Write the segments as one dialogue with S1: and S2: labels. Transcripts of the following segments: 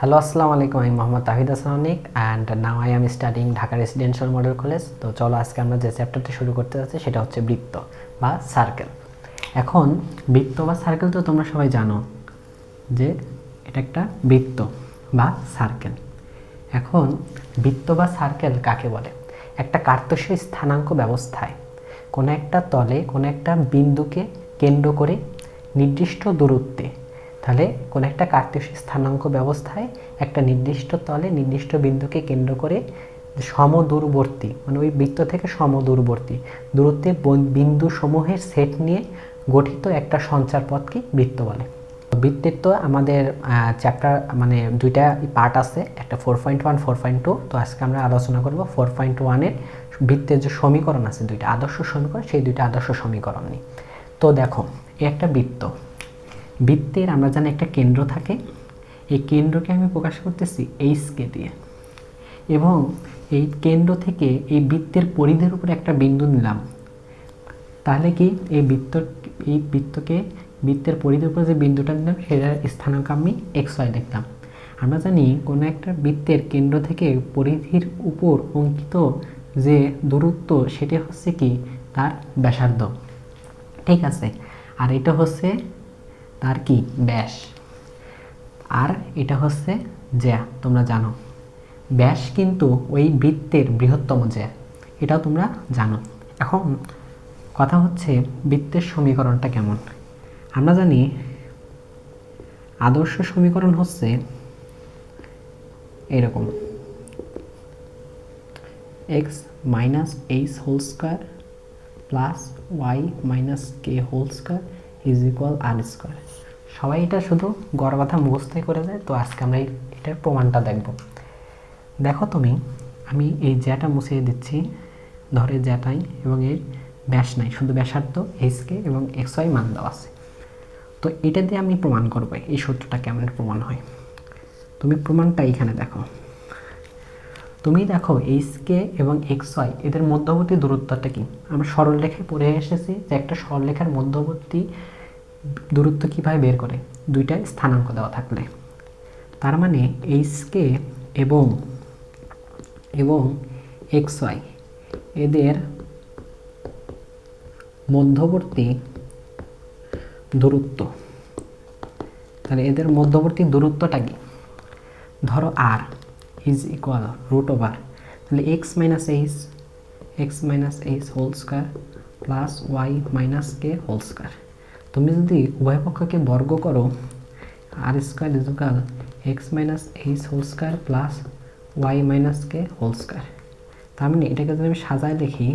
S1: Hello, Assalamu alaikum. I'm Mohammad Tawhid Assanik and now I am studying Dhaka Residential Model College. তো চলো আজকে আমরা যে চ্যাপ্টারটা শুরু করতে যাচ্ছি সেটা হচ্ছে বৃত্ত বা সার্কেল। এখন বৃত্ত বা সার্কেল তো তোমরা সবাই জানো যে এটা একটা বৃত্ত বা সার্কেল। এখন বৃত্ত বা সার্কেল কাকে বলে? একটা কার্তেশীয় স্থানাঙ্ক ব্যবস্থায় কোনো একটা তলে কোনো একটা বিন্দুকে কেন্দ্র করে নির্দিষ্ট দূরত্বে, তাহলে কোনো একটা কার্তেশীয় স্থানাঙ্ক ব্যবস্থায় একটা নির্দিষ্ট তলে নির্দিষ্ট বিন্দুকে কেন্দ্র করে সমদূরবর্তী, মানে ওই বৃত্ত থেকে সমদূরবর্তী দূরত্বে বিন্দু সমূহের সেট নিয়ে গঠিত একটা সঞ্চার পথকে বৃত্ত বলে। বৃত্তের তো আমাদের চ্যাপ্টার মানে দুইটা পার্ট আছে, একটা 4.1 4.2। তো আজকে আমরা আলোচনা করব 4.1-এর বৃত্তের যে সমীকরণ আছে দুইটা আদর্শ সমীকরণ, সেই দুইটা আদর্শ সমীকরণ নিয়ে। তো দেখো, এই একটা বৃত্ত, বৃত্তের আমরা জানি একটা কেন্দ্র থাকে, এই কেন্দ্রকে আমি প্রকাশ করতেছি এইচকে দিয়ে, এবং এই কেন্দ্র থেকে এই বৃত্তের পরিধির উপরে একটা বিন্দু নিলাম। তাহলে কি এই বৃত্তের পরিধির উপরে যে বিন্দুটা নিলাম সেটার স্থানাঙ্ক আমি xy লিখলাম। আমরা জানি কোনো একটা বৃত্তের কেন্দ্র থেকে পরিধির উপর অঙ্কিত যে দূরত্ব সেটা হচ্ছে কি তার ব্যাসার্ধ, ঠিক আছে। আর এটা হচ্ছে তার কি ব্যাস, আর এটা হচ্ছে জ্যা। তোমরা জানো ব্যাস কিন্তু ওই বৃত্তের বৃহত্তম জ্যা, এটাও তোমরা জানো। এখন কথা হচ্ছে বৃত্তের সমীকরণটা কেমন। আমরা জানি আদর্শ সমীকরণ হচ্ছে এরকম, x minus h whole square plus y minus k whole square is equal r square. সবাই এটা শুধু গড় কথা মুখস্থই করে দেয়। তো আজকে আমরা এটার প্রমাণটা দেখব। দেখো তুমি, আমি এই জ্যাটা মুছিয়ে দিচ্ছি, ধরে জ্যাটাই, এবং এর ব্যাস নাই, শুধু ব্যাসার্ধ এইচকে এবং xy মান দেওয়া আছে। তো এটা দিয়ে আমি প্রমাণ করবো এই সূত্রটা কেমন প্রমাণ হয়। তুমি প্রমাণটা এইখানে দেখো, তুমি দেখো এইচকে এবং xy এদের মধ্যবর্তী দূরত্বটা কি। আমরা সরলরেখায় পড়ে এসেছি যে একটা সরলরেখার মধ্যবর্তী দূরত্ব কীভাবে বের করে, দুইটা স্থানাঙ্ক দেওয়া থাকলে। তার মানে এইচকে এবং xy এদের মধ্যবর্তী দূরত্ব, তাহলে এদের মধ্যবর্তী দূরত্বটা কি, ধরো r is equal root over, তাহলে x minus h whole square plus y minus k whole square. তুমি যদি উভয় পক্ষকে বর্গ করো, r square is equal x minus h whole square plus y minus k whole square. তার মানে এটাকে যদি আমি সাজায় লিখি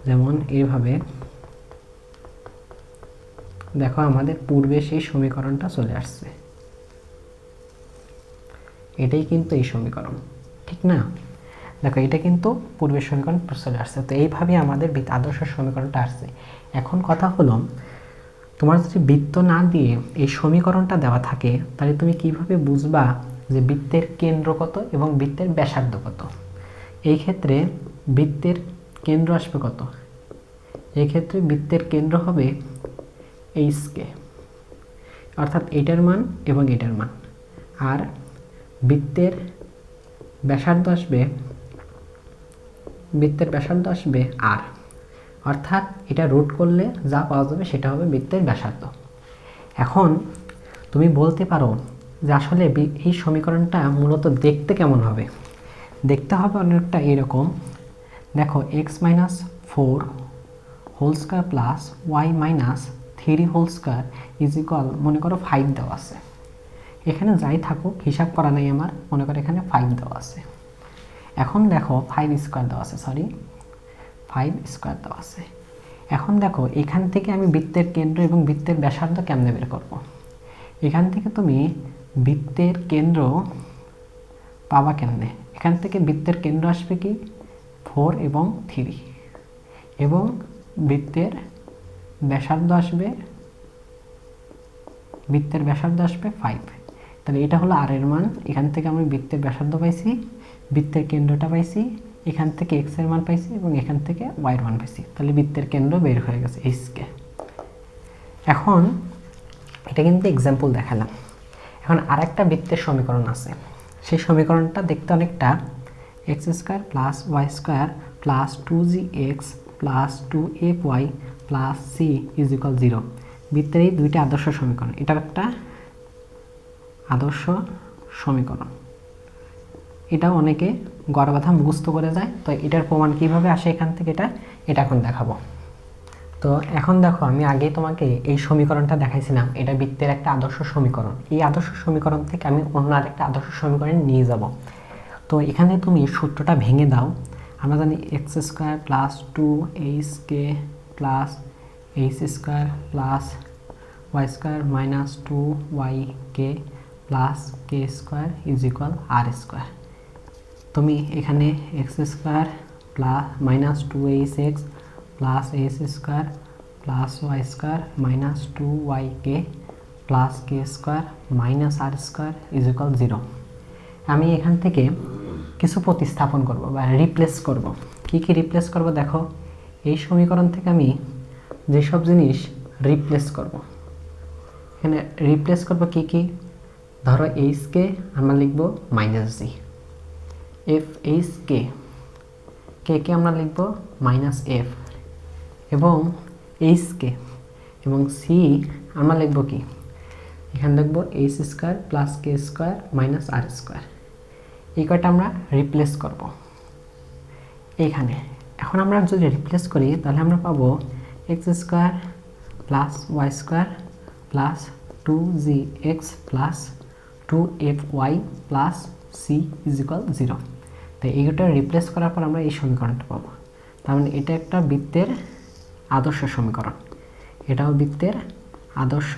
S1: যেমন এইভাবে, দেখো আমাদের পূর্বে সেই সমীকরণটা চলে আসছে, এটাই কিন্তু এই সমীকরণ, ঠিক না? দেখো এটা কিন্তু পূর্বের সমীকরণ চলে আসছে। তো এইভাবে আমাদের আদর্শ সমীকরণটা আসছে। এখন কথা হলো, তোমার যদি বৃত্ত না দিয়ে এই সমীকরণটা দেওয়া থাকে, তাহলে তুমি কিভাবে বুঝবা যে বৃত্তের কেন্দ্র কত এবং বৃত্তের ব্যাসার্ধ কত? এই ক্ষেত্রে বৃত্তের কেন্দ্র আসবে কত, এই ক্ষেত্রে বৃত্তের কেন্দ্র হবে এইচকে, অর্থাৎ এটার মান এবং এটার মান। আর বৃত্তের ব্যাসার্ধ আসবে আর, অর্থাৎ এটা রুট করলে যা পাওয়া যাবে সেটা হবে বৃত্তের ব্যাসার্ধ। এখন তুমি বলতে পারো যে আসলে এই সমীকরণটা মূলত দেখতে কেমন হবে। দেখতে হবে অনেকটা এরকম। দেখো x minus 4 whole square plus y minus 3 whole square is equal, মনে করো 5 দেওয়া আছে। এখানে যাই থাকুক হিসাব করা নেই আমার, মনে করো এখানে 5 দেওয়া আছে। এখন দেখো 5 স্কোয়ার দেওয়া আছে। এখন দেখো এখান থেকে আমি বৃত্তের কেন্দ্র এবং বৃত্তের ব্যাসার্ধ কেমনে বের করব। এখান থেকে তুমি বৃত্তের কেন্দ্র পাবা কেমনে, এখান থেকে বৃত্তের কেন্দ্র আসবে কি 4 এবং 3, এবং বৃত্তের ব্যাসার্ধ আসবে 5। তাহলে এটা হলো আর এর মান। এখান থেকে আমি বৃত্তের ব্যাসার্ধ পাইছি, বৃত্তের কেন্দ্রটা পাইছি, এখান থেকে এক্স এর মান পাইছি এবং এখান থেকে ওয়াই এর মান পাইছি। তাহলে বৃত্তের কেন্দ্র বের হয়ে গেছে এইচকে। এখন এটা কিন্তু এক্সাম্পল দেখালাম। এখন আর একটা বৃত্তের সমীকরণ আছে, সেই সমীকরণটা দেখতে অনেকটা x square plus y square plus 2gx plus 2fy plus c is equal 0। বৃত্তের এই দুইটা আদর্শ সমীকরণ, এটার একটা আদর্শ সমীকরণ। এটাও অনেকে গড় বাঁধা মুখস্থ করে যায়। তো এটার প্রমাণ কিভাবে আসে এখান থেকে, এটা এখন দেখাবো। তো এখন দেখো, আমি আগেই তোমাকে এই সমীকরণটা দেখাইছিলাম, এটা বৃত্তের একটা আদর্শ সমীকরণ। এই আদর্শ সমীকরণ থেকে আমি অন্য আরেকটা আদর্শ সমীকরণে নিয়ে যাব। তো এখানে তুমি সূত্রটা ভেঙে দাও। আমরা জানি x square plus 2hk plus h square plus y square minus 2yk plus k square is equal r square. তুমি এখানে x square plus minus 2hx plus h square plus y square minus 2yk plus k square minus r square is equal 0। আমি এখান থেকে কিছু প্রতিস্থাপন করব বা replace করব। কি কি রিপ্লেস করব দেখো, এই সমীকরণ থেকে আমি যেসব জিনিস রিপ্লেস করব, এখানে রিপ্লেস করব কি কি, ধরো এইচকে আমরা লিখব মাইনাস জি, এফ এইচ কে কে আমরা লিখব মাইনাস এফ, এবং এইচ কে এবং সি আমরা লিখব কি, এখানে লিখব H square plus k square minus r square. এই কয়টা আমরা রিপ্লেস করব এইখানে। এখন আমরা যদি রিপ্লেস করি তাহলে আমরা পাবো x square plus y square plus 2gx plus 2fy plus c is equal 0। তাই এইটা রিপ্লেস করার পর আমরা এই সমীকরণটা পাবো। তার মানে এটা একটা বৃত্তের আদর্শ সমীকরণ, এটাও বৃত্তের আদর্শ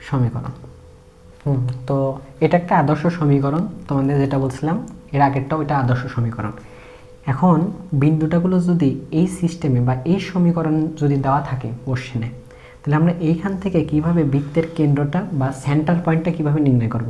S1: সমীকরণ। তো এটা একটা আদর্শ সমীকরণ, তোমাদের যেটা বলছিলাম এর আগেরটাও এটা আদর্শ সমীকরণ। এখন বিন্দুটাগুলো যদি এই সিস্টেমে বা এই সমীকরণ যদি দেওয়া থাকে কোশ্চেনে, তাহলে আমরা এইখান থেকে কিভাবে বৃত্তের কেন্দ্রটা বা সেন্টার পয়েন্টটা কিভাবে নির্ণয় করব।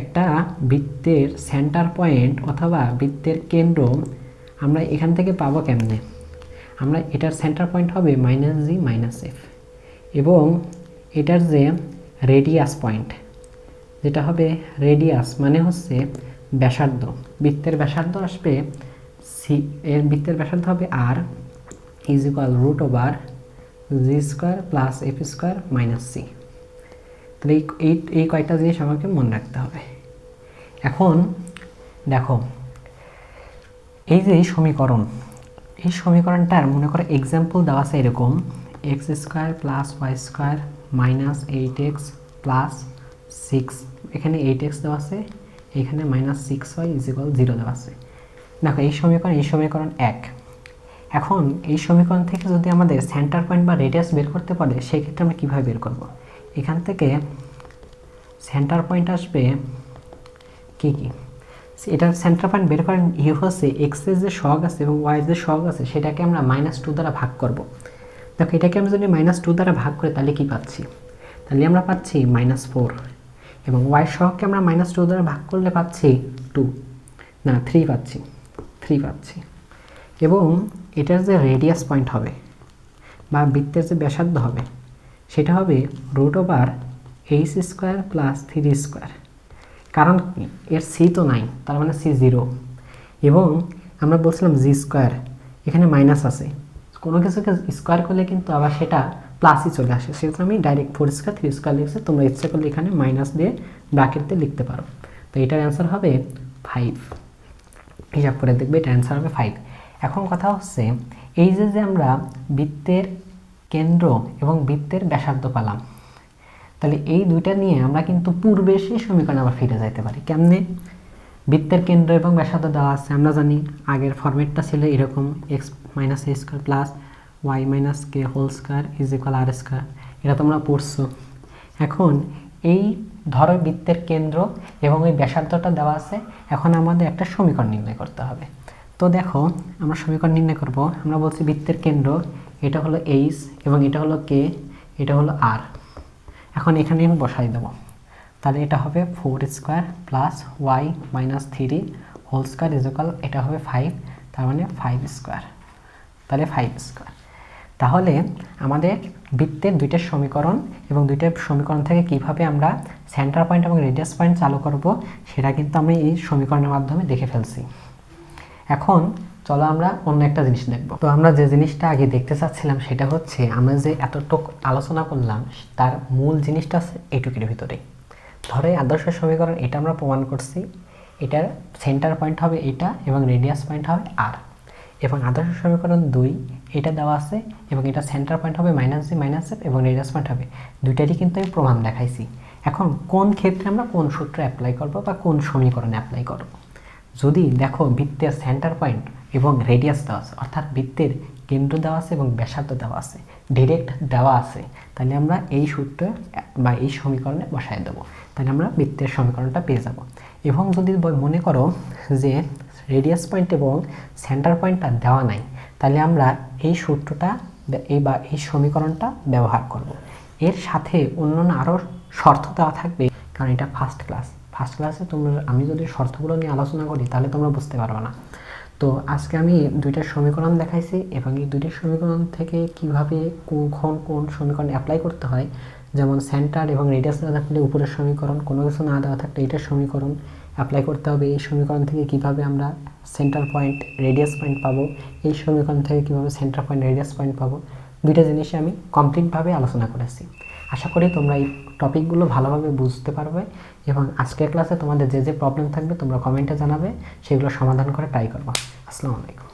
S1: একটা বৃত্তের সেন্টার পয়েন্ট অথবা বৃত্তের কেন্দ্র আমরা এখান থেকে পাবো কেমনে, আমরা এটার সেন্টার পয়েন্ট হবে মাইনাস জি মাইনাস এফ, এবং এটার যে রেডিয়াস পয়েন্ট যেটা হবে রেডিয়াস মানে হচ্ছে ব্যাসার্ধ, বৃত্তের ব্যাসার্ধ আসবে সি, এর বৃত্তের ব্যাসার্ধ হবে r is equal root over g square plus f square minus c. তাহলে এই কয়টা জিনিস আমাকে মনে রাখতে হবে। এখন দেখো, এই যে সমীকরণ, এই সমীকরণটার মনে করো এক্সাম্পল দেওয়া আছে এরকম, x square plus y square minus 8x plus 6, এখানে 8x দেওয়া আছে, এখানে মাইনাস 6y ইজ ইকুয়াল 0 দেওয়া আছে। দেখো এই সমীকরণ 1। এখন এই সমীকরণ থেকে যদি আমাদের সেন্টার পয়েন্ট বা রেডিয়াস বের করতে পারে, সেই ক্ষেত্রে আমরা কীভাবে বের করব, এখান থেকে সেন্টার পয়েন্ট আসবে কি কি, এটার সেন্টার পয়েন্ট বের করেন হচ্ছে এক্সের যে সহগ আছে এবং ওয়াইয়ের যে সহগ আছে সেটাকে আমরা -2 দ্বারা ভাগ করব। দেখো এটাকে আমরা যদি -2 দ্বারা ভাগ করি তাহলে কি পাচ্ছি, তাহলে আমরা পাচ্ছি -4, এবং ওয়াই সহগকে আমরা -2 দ্বারা ভাগ করলে পাচ্ছি 3 পাচ্ছি, এবং এটার যে রেডিয়াস পয়েন্ট হবে বা বৃত্তের যে ব্যাসার্ধ হবে সেটা হবে root over h square plus 3 square. কারণ এর সি তো নাই, তার মানে সি 0, এবং আমরা বলছিলাম জি স্কোয়ার, এখানে মাইনাস আছে, কোনো কিছুকে স্কোয়ার করলে কিন্তু আবার সেটা প্লাসই চলে আসে, সেক্ষেত্রে আমি ডাইরেক্ট 4 স্কোয়ার 3 স্কোয়ার লিখছি, তোমরা ইচ্ছা করলে এখানে মাইনাস দিয়ে ব্র্যাকেটে লিখতে পারো। তো এটার অ্যান্সার হবে 5, হিসাব করে দেখবে এটার অ্যান্সার হবে 5। এখন কথা হচ্ছে এই যে আমরা বৃত্তের কেন্দ্র এবং বৃত্তের ব্যাসার্ধ পেলাম, তাহলে এই দুইটা নিয়ে আমরা কিন্তু পূর্বের সেই সমীকরণে আবার ফিরে যাইতে পারি। কেমনে, বৃত্তের কেন্দ্র এবং ব্যাসার্ধ দেওয়া আছে, আমরা জানি আগের ফরম্যাটটা ছিল এরকম, x minus a square plus y minus k whole square is equal r square, এটা তোমরা পড়ছো। এখন এই ধরো বৃত্তের কেন্দ্র এবং এই ব্যাসার্ধটা দেওয়া আছে, এখন আমাদের একটা সমীকরণ নির্ণয় করতে হবে। তো দেখো আমরা সমীকরণ নির্ণয় করব, আমরা বলছি বৃত্তের কেন্দ্র এটা হলো এইচ এবং এটা হলো কে, এটা হলো আর। এখন এখানে আমি বসাই দেবো, তাহলে এটা হবে 4 square plus y minus 3 whole square is equal, এটা হবে 5, তার মানে 5 স্কোয়ার, তাহলে 5 স্কোয়ার। তাহলে আমাদের বৃত্তের দুইটা সমীকরণ এবং দুইটা সমীকরণ থেকে কিভাবে আমরা সেন্টার পয়েন্ট এবং রেডিয়াস পয়েন্ট চালু করব সেটা কিন্তু আমরা এই সমীকরণের মাধ্যমে দেখে ফেলছি। এখন চলো আমরা অন্য একটা জিনিস দেখব। তো আমরা যে জিনিসটা আগে দেখতে চাচ্ছিলাম সেটা হচ্ছে আমরা যে এতটুকু আলোচনা করলাম তার মূল জিনিসটা আছে এটুকুর ভিতরেই। ধরো এই আদর্শ সমীকরণ এটা আমরা প্রমাণ করছি, এটার সেন্টার পয়েন্ট হবে এটা এবং রেডিয়াস পয়েন্ট হবে আর, এবং আদর্শ সমীকরণ 2 এটা দেওয়া আছে এবং এটা সেন্টার পয়েন্ট হবে -g -f এবং রেডিয়াস পয়েন্ট হবে, দুইটারই কিন্তু আমি প্রমাণ দেখাইছি। এখন কোন ক্ষেত্রে আমরা কোন সূত্র অ্যাপ্লাই করব বা কোন সমীকরণে অ্যাপ্লাই করব। যদি দেখো বৃত্তের সেন্টার পয়েন্ট এবং রেডিয়াস দেওয়া আছে, অর্থাৎ বৃত্তের কেন্দ্র দেওয়া আছে এবং ব্যাসার্ধ দেওয়া আছে, ডিরেক্ট দেওয়া আছে, তাহলে আমরা এই সূত্রে বা এই সমীকরণে বসায় দেবো, তাহলে আমরা বৃত্তের সমীকরণটা পেয়ে যাব। এবং যদি মনে করো যে রেডিয়াস পয়েন্ট এবং সেন্টার পয়েন্টটা দেওয়া নাই, তাহলে আমরা এই সূত্রটা এই সমীকরণটা ব্যবহার করব। এর সাথে অন্যান্য আরও শর্ত দেওয়া থাকবে, কারণ এটা ফার্স্ট ক্লাসে আমি যদি শর্তগুলো নিয়ে আলোচনা করি তাহলে তোমরা বুঝতে পারবে না। তো আজকে আমি দুইটা সমীকরণ দেখাইছি এবং এই দুইটা সমীকরণ থেকে কিভাবে কখন কোন সমীকরণ অ্যাপ্লাই করতে হয়, যেমন সেন্টার এবং রেডিয়াস দেওয়া থাকলে উপরের সমীকরণ, কোনো কিছু না দেওয়া থাকলে এটার সমীকরণ অ্যাপ্লাই করতে হবে। এই সমীকরণ থেকে কিভাবে আমরা সেন্টার পয়েন্ট রেডিয়াস পয়েন্ট পাবো, এই সমীকরণ থেকে কিভাবে সেন্টার পয়েন্ট রেডিয়াস পয়েন্ট পাবো, দুইটা জিনিসই আমি কমপ্লিটভাবে আলোচনা করেছি। আশা করি তোমরা এই টপিকগুলো ভালোভাবে বুঝতে পারবে এবং আজকের ক্লাসে তোমাদের যে যে প্রবলেম থাকবে তোমরা কমেন্টে জানাবে, সেগুলো সমাধান করে ট্রাই করবা। আসসালামু আলাইকুম।